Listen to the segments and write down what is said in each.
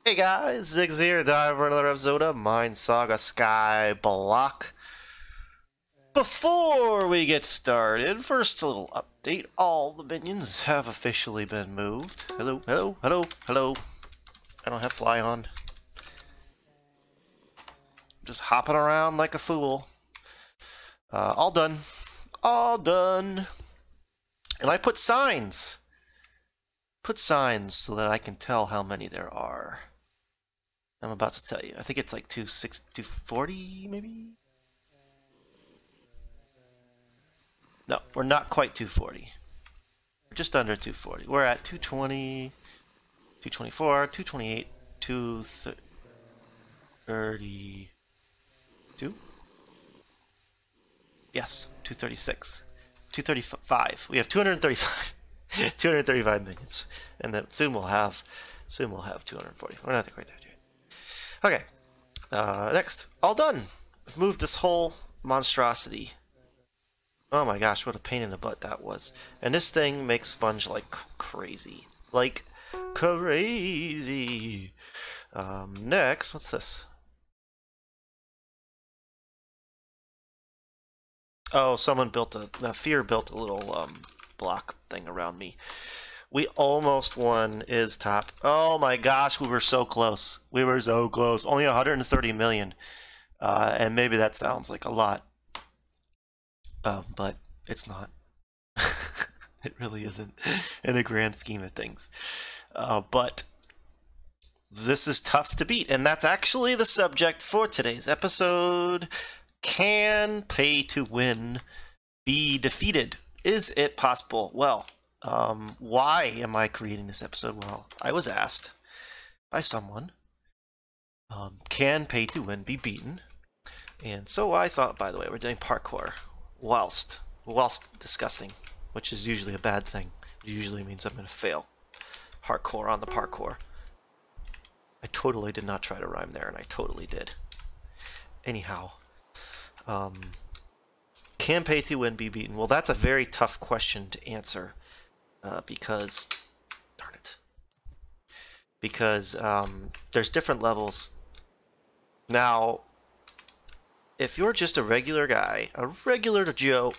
Hey guys, Ziggs here, time for another episode of Minesaga Skyblock. Before we get started, first a little update. All the minions have officially been moved. Hello, hello, hello, hello. I don't have fly on. Just hopping around like a fool. All done. All done. And I put signs. Put signs so that I can tell how many there are. I'm about to tell you. I think it's like 240, maybe? No, we're not quite 240. We're just under 240. We're at 220, 224, 228, 232? Yes, 236. 235. We have 235. 235 minions. And then soon we'll have 240. We're not quite there yet. Okay. Next. All done. We've moved this whole monstrosity. Oh my gosh, what a pain in the butt that was. And this thing makes sponge like crazy. Like crazy. Next, what's this? Oh, someone built Fear built a little block thing around me. We almost won is top. Oh my gosh, we were so close. We were so close. Only 130 million. And maybe that sounds like a lot. But it's not. It really isn't in the grand scheme of things. But this is tough to beat. And that's actually the subject for today's episode. Can pay to win be defeated? Is it possible? Well, why am I creating this episode? Well, I was asked by someone, can pay to win be beaten? And so I thought, by the way, we're doing parkour whilst discussing, which is usually a bad thing. It usually means I'm going to fail. Hardcore on the parkour. I totally did not try to rhyme there, and I totally did. Anyhow, can pay to win be beaten? Well, that's a very tough question to answer. Because, darn it, because there's different levels. Now, if you're just a regular guy, a regular Joe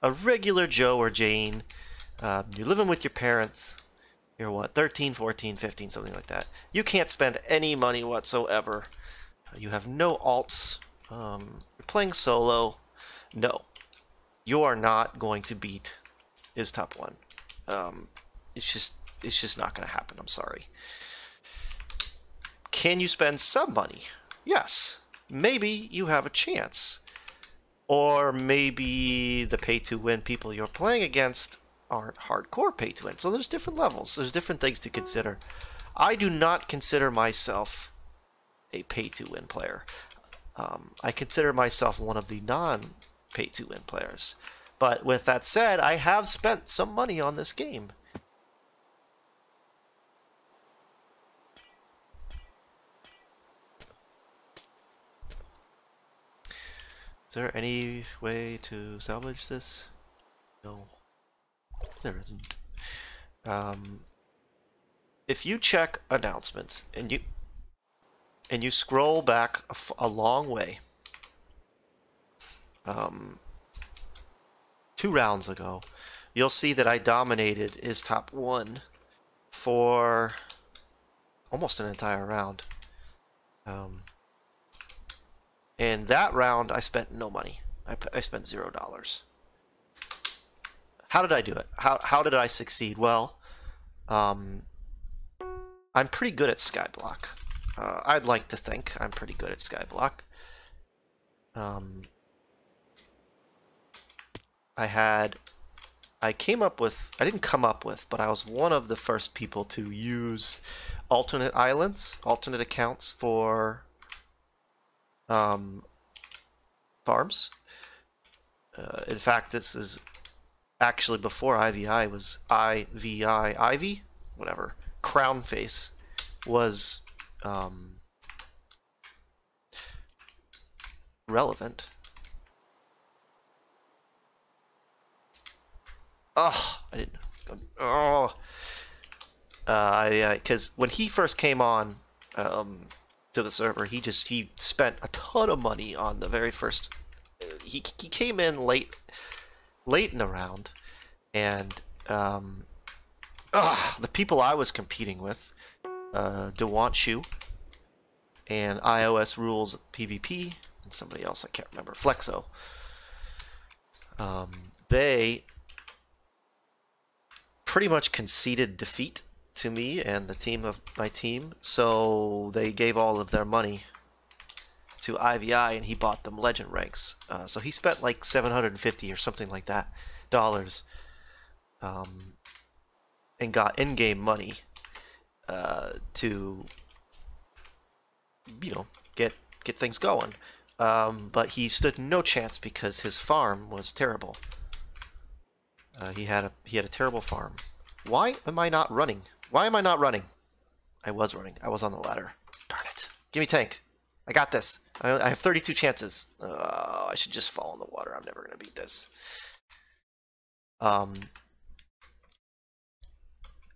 or Jane, you're living with your parents, you're what, 13, 14, 15, something like that. You can't spend any money whatsoever. You have no alts. You're playing solo. No, you are not going to beat is top one. It's just not going to happen. I'm sorry. Can you spend some money? Yes. Maybe you have a chance. Or maybe the pay-to-win people you're playing against aren't hardcore pay-to-win. So there's different levels. There's different things to consider. I do not consider myself a pay-to-win player. I consider myself one of the non-pay-to-win players. But with that said, I have spent some money on this game. Is there any way to salvage this? No, there isn't. If you check announcements and you scroll back a long way, 2 rounds ago, you'll see that I dominated is top 1 for almost an entire round. And that round I spent no money. I spent $0. How did I do it? How did I succeed? Well, I'm pretty good at Skyblock. I'd like to think I'm pretty good at Skyblock. I didn't come up with, but I was one of the first people to use alternate islands, alternate accounts for farms. In fact, this is actually before IVI was Ivy, whatever. Crown Face was relevant. Oh, I didn't. Oh, Because when he first came on to the server, he spent a ton of money on the very first. He came in late in the round, and the people I was competing with, DeWantshu and iOS Rules PvP, and somebody else I can't remember, Flexo. They pretty much conceded defeat to me and the team of my team, so they gave all of their money to IVI, and he bought them legend ranks. So he spent like $750 or something like that dollars, and got in-game money to, you know, get things going. But he stood no chance because his farm was terrible. He had a terrible farm. Why am I not running? Why am I not running? I was running. I was on the ladder. Darn it. Give me tank. I got this. I have 32 chances. I should just fall in the water. I'm never going to beat this.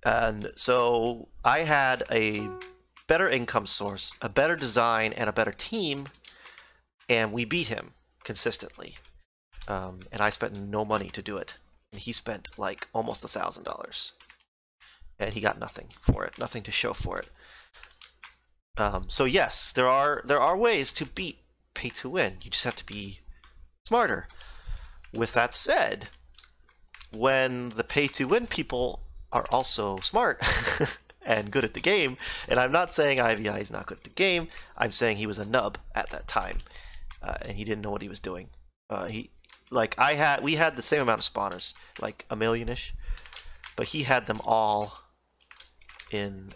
And so I had a better income source, a better design, and a better team, and we beat him consistently. And I spent no money to do it. And he spent like almost $1,000. And he got nothing for it, nothing to show for it. So yes, there are ways to beat pay to win. You just have to be smarter. With that said, when the pay to win people are also smart and good at the game, and I'm not saying IVI is not good at the game, I'm saying he was a nub at that time, and he didn't know what he was doing. We had the same amount of spawners, like a million-ish, but he had them all in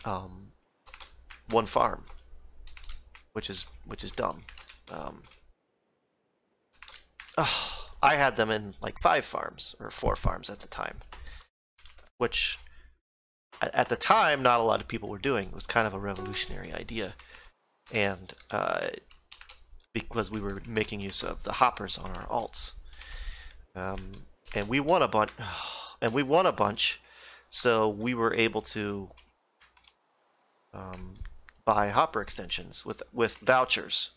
one farm, which is dumb. I had them in like 5 farms or 4 farms at the time, which at the time not a lot of people were doing. It was kind of a revolutionary idea, and because we were making use of the hoppers on our alts, and we won a bunch, so we were able to buy hopper extensions with vouchers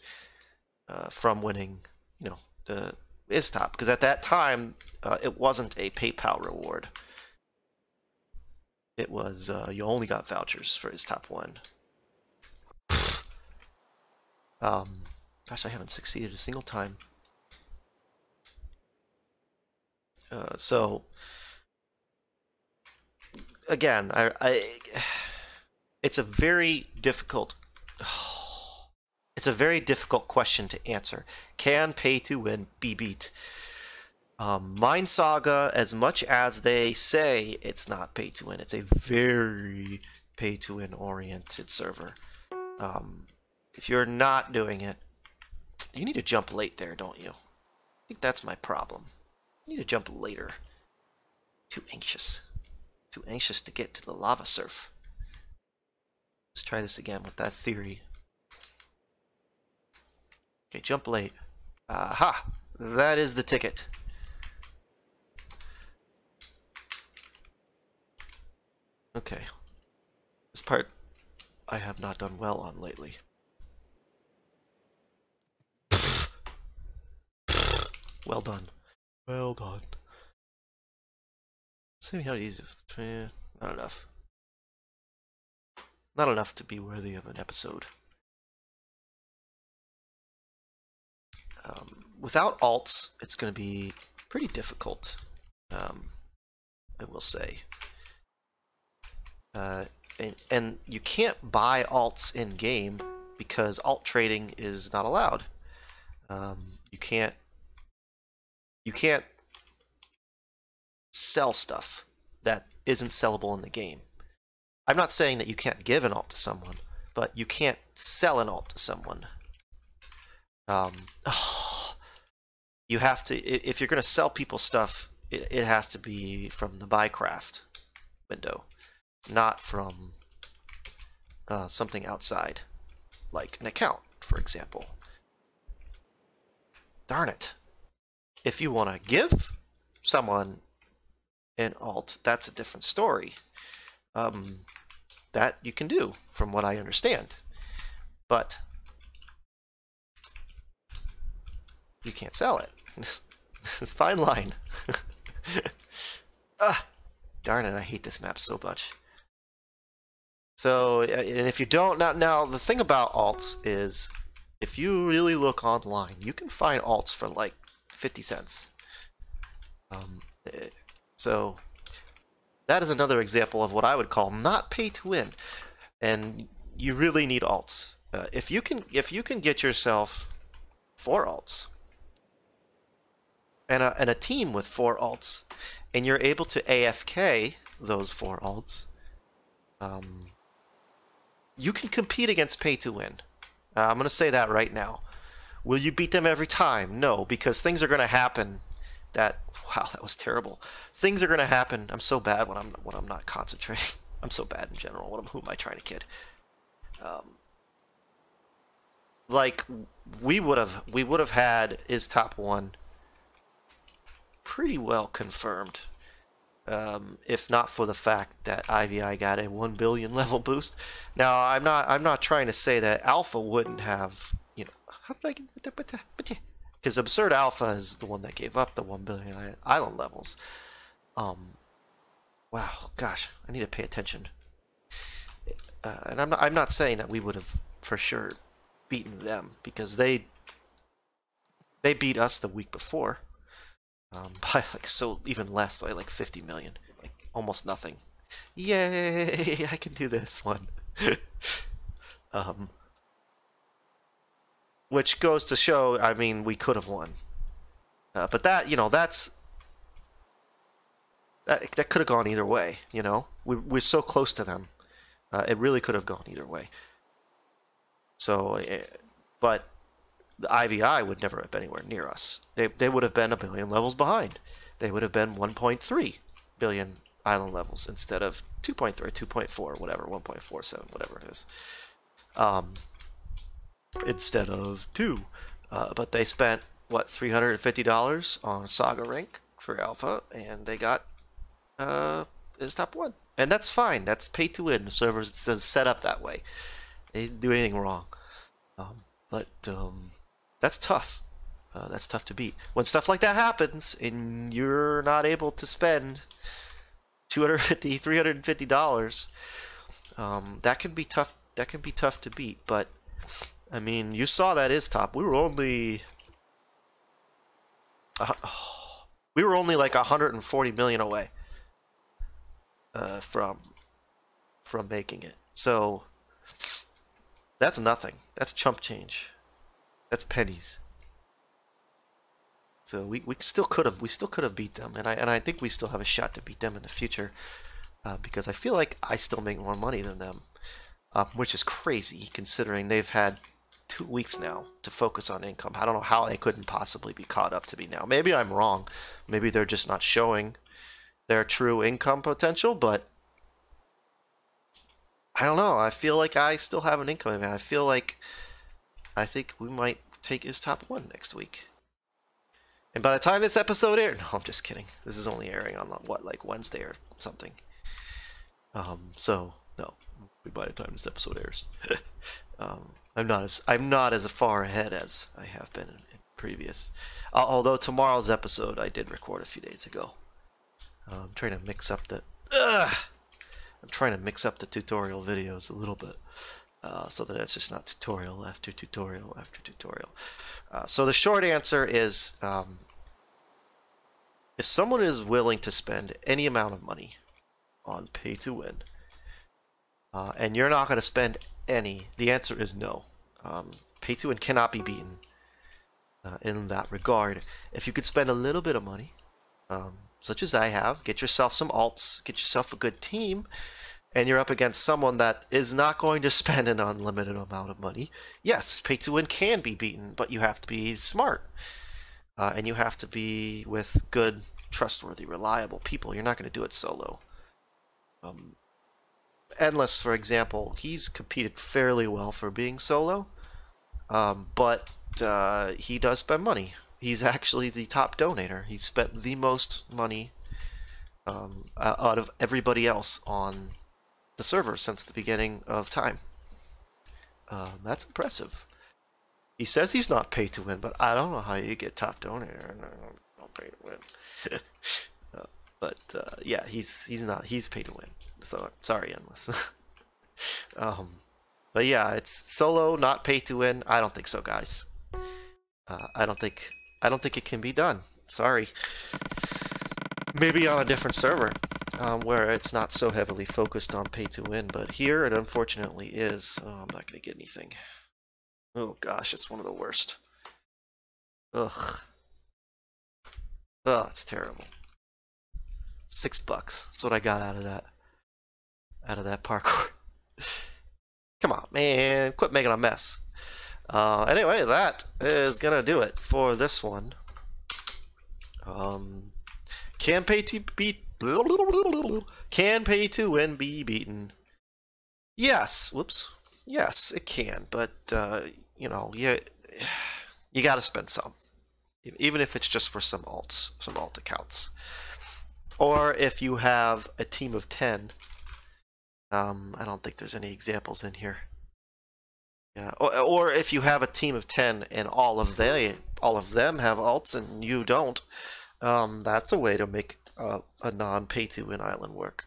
from winning, you know, the ISTOP, because at that time it wasn't a PayPal reward. It was you only got vouchers for ISTOP 1. Gosh, I haven't succeeded a single time. So again, it's a very difficult question to answer. Can pay to win be beat? Minesaga, as much as they say it's not pay to win, it's a very pay to win oriented server. If you're not doing it, you need to jump late there, don't you? I think that's my problem. You need to jump later. Too anxious. Too anxious to get to the lava surf. Let's try this again with that theory. Okay, jump late. Aha! That is the ticket. Okay. This part I have not done well on lately. Well done. Well done. See how easy. Not enough. Not enough to be worthy of an episode. Without alts, it's going to be pretty difficult, I will say. And you can't buy alts in game because alt trading is not allowed. You can't sell stuff that isn't sellable in the game. I'm not saying that you can't give an alt to someone, but you can't sell an alt to someone. You have to, if you're going to sell people stuff, it has to be from the buycraft window, not from something outside, like an account, for example. Darn it. If you want to give someone an alt, that's a different story. that you can do, from what I understand. But you can't sell it. This is a fine line. Darn it, I hate this map so much. So, and if you don't, now the thing about alts is, if you really look online, you can find alts for like 50 cents. So that is another example of what I would call not pay to win, and you really need alts. If you can get yourself 4 alts and a team with 4 alts, and you're able to AFK those 4 alts, you can compete against pay to win. I'm going to say that right now. Will you beat them every time? No, because things are going to happen that, wow, that was terrible. Things are going to happen. I'm so bad when I'm not concentrating. I'm so bad in general. Who am I trying to kid? Like we would have had is top 1 pretty well confirmed, if not for the fact that IVI got a 1 billion level boost. Now I'm not trying to say that Alpha wouldn't have, you know, how did I get, because Absurd Alpha is the one that gave up the 1 billion island levels. Wow, gosh, I need to pay attention. And I'm not saying that we would have for sure beaten them, because they beat us the week before, by like even less, by like 50 million, like almost nothing. Yay! I can do this one. Which goes to show, I mean, we could have won, but that, you know, that could have gone either way. You know, we're so close to them. It really could have gone either way. So, but the IVI would never have been anywhere near us. They would have been 1 billion levels behind. They would have been 1.3 billion island levels instead of 2.3, 2.4, whatever, 1.47, whatever it is. Instead of 2. But they spent, what, $350 on Saga Rank for Alpha, and they got is top 1. And that's fine. That's pay to win. The servers is set up that way. They didn't do anything wrong. But that's tough. That's tough to beat. When stuff like that happens and you're not able to spend $250, $350, that can be tough. That can be tough to beat. But I mean, you saw that is top. We were only like 140 million away from making it. So that's nothing. That's chump change. That's pennies. So we still could have beat them, and I think we still have a shot to beat them in the future, because I feel like I still make more money than them, which is crazy considering they've had 2 weeks now to focus on income. I don't know how they couldn't possibly be caught up to me now. Maybe I'm wrong. Maybe they're just not showing their true income potential, but I don't know. I feel like I still have an income. I think we might take his top 1 next week. And by the time this episode airs, no, I'm just kidding. This is only airing on what, like Wednesday or something. So no, by the time this episode airs, I'm not as far ahead as I have been in previous. Although tomorrow's episode I did record a few days ago. I'm trying to mix up the tutorial videos a little bit, so that it's just not tutorial after tutorial after tutorial. So the short answer is, if someone is willing to spend any amount of money on pay to win, and you're not going to spend any, the answer is no. Pay to win cannot be beaten in that regard. If you could spend a little bit of money, such as I have, get yourself some alts, get yourself a good team, and you're up against someone that is not going to spend an unlimited amount of money, yes, pay to win can be beaten, but you have to be smart. And you have to be with good, trustworthy, reliable people. You're not going to do it solo. Endless, for example, he's competed fairly well for being solo, but he does spend money. He's actually the top donator. He's spent the most money out of everybody else on the server since the beginning of time. That's impressive. He says he's not pay to win, but I don't know how you get top donor. Don't pay to win. Yeah, he's not. He's pay to win. So sorry, Endless. But yeah, it's solo, not pay to win. I don't think so, guys. I don't think it can be done. Sorry. Maybe on a different server, where it's not so heavily focused on pay to win, but here it unfortunately is. Oh, I'm not gonna get anything. Oh gosh, it's one of the worst. Ugh. Oh, it's terrible. $6. That's what I got out of that. Out of that parkour. Come on, man. Quit making a mess. Anyway, that is gonna do it for this one. Can pay to win be beaten? Yes. Whoops. Yes, it can, but you know, you got to spend some, even if it's just for some alt accounts, or if you have a team of 10. I don't think there's any examples in here. Yeah, or if you have a team of 10 and all of them have alts and you don't, that's a way to make a non-pay-to-win island work.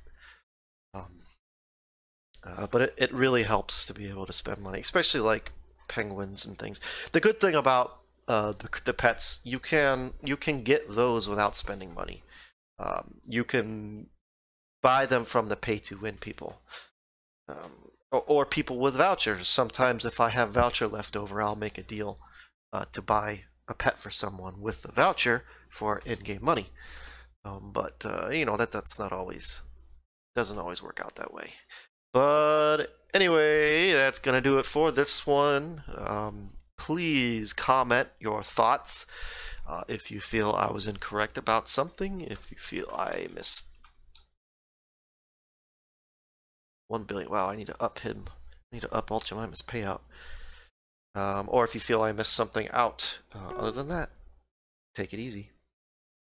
But it really helps to be able to spend money, especially like penguins and things. The good thing about the pets, you can get those without spending money. You can buy them from the pay-to-win people, or people with vouchers. Sometimes if I have voucher left over, I'll make a deal to buy a pet for someone with the voucher for in-game money. But you know, that's not always, doesn't always work out that way. But anyway, that's gonna do it for this one. Please comment your thoughts if you feel I was incorrect about something, if you feel I missed 1 billion. Wow, I need to up him. I need to up Ultramimus payout. Or if you feel I missed something out. Other than that, take it easy.